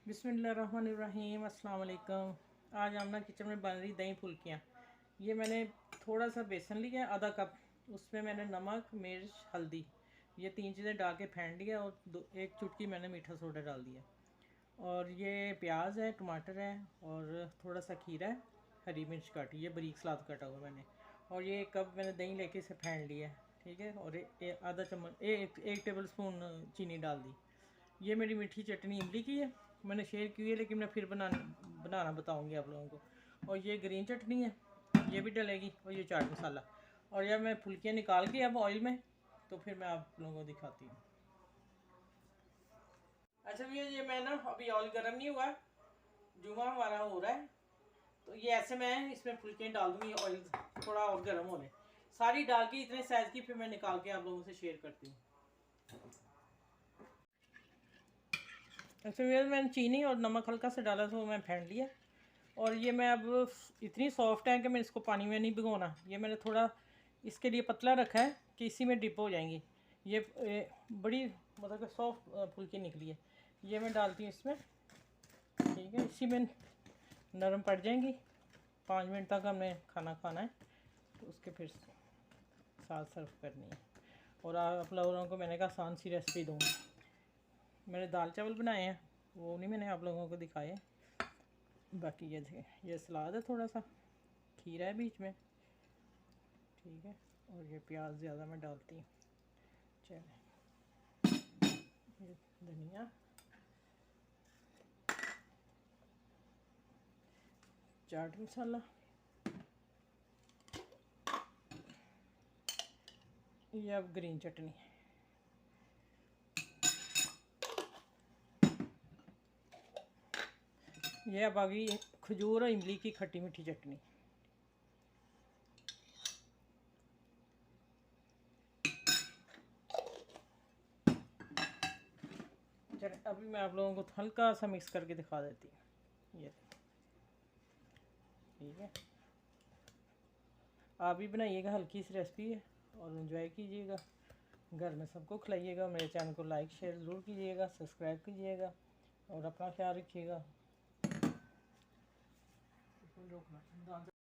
बिस्मिल्लाहिर्रहमानिर्रहीम, अस्सलाम वालेकुम। आज हम ना किचन में बन रही दही फुल्कियाँ। ये मैंने थोड़ा सा बेसन लिया, आधा कप। उसमें मैंने नमक, मिर्च, हल्दी, ये तीन चीज़ें डाल के फेंट लिया और एक चुटकी मैंने मीठा सोडा डाल दिया। और ये प्याज है, टमाटर है और थोड़ा सा खीरा है, हरी मिर्च काटी, ये बारीक सलाद काटा हुआ मैंने। और ये एक कप मैंने दही लेके इसे फेंट लिया है, ठीक है। और आधा चम्मच एक टेबल स्पून चीनी डाल दी। ये मेरी मीठी चटनी इमली की है, मैंने शेयर की है, लेकिन मैं फिर बनाना बताऊंगी आप लोगों को। और ये ग्रीन चटनी है, ये भी डलेगी। और ये चाट मसाला। और जब मैं फुल्कियाँ निकाल के अब ऑयल में, तो फिर मैं आप लोगों को दिखाती हूँ। अच्छा भैया, ये मैं ना अभी ऑयल गर्म नहीं हुआ, जुमा हमारा हो रहा है, तो ये ऐसे मैं इसमें फुल्कियाँ डाल दूँगी। ऑयल थोड़ा और गर्म होने, सारी डाल के इतने साइज़ की फिर मैं निकाल के आप लोगों से शेयर करती हूँ। अच्छा भैया, मैंने चीनी और नमक हल्का सा डाला था, वो मैं फेंट लिया। और ये मैं अब इतनी सॉफ्ट है कि मैं इसको पानी में नहीं भिगोना। ये मैंने थोड़ा इसके लिए पतला रखा है कि इसी में डिप हो जाएंगी। ये बड़ी मतलब कि सॉफ्ट फुल्की निकली है। ये मैं डालती हूँ इसमें, ठीक है। इसी में नरम पड़ जाएंगी। 5 मिनट तक हमने खाना खाना है, तो उसके फिर साथ सर्व करनी है। और आप लोगों को मैंने कहा आसान सी रेसिपी दूँगी। मैंने दाल चावल बनाए हैं, वो नहीं मैंने आप लोगों को दिखाए। बाकी ये सलाद है, थोड़ा सा खीरा है बीच में, ठीक है। और ये प्याज ज़्यादा मैं डालती हूँ। चले, ये धनिया, चाट मसाला, ये अब ग्रीन चटनी, ये अब आ गई खजूर और इमली की खट्टी मीठी चटनी। चले, अभी मैं आप लोगों को हल्का सा मिक्स करके दिखा देती हूँ। ये ठीक है, आप भी बनाइएगा, हल्की सी रेसिपी है और इन्जॉय कीजिएगा। घर में सबको खिलाइएगा। मेरे चैनल को लाइक शेयर ज़रूर कीजिएगा, सब्सक्राइब कीजिएगा और अपना ख्याल रखिएगा।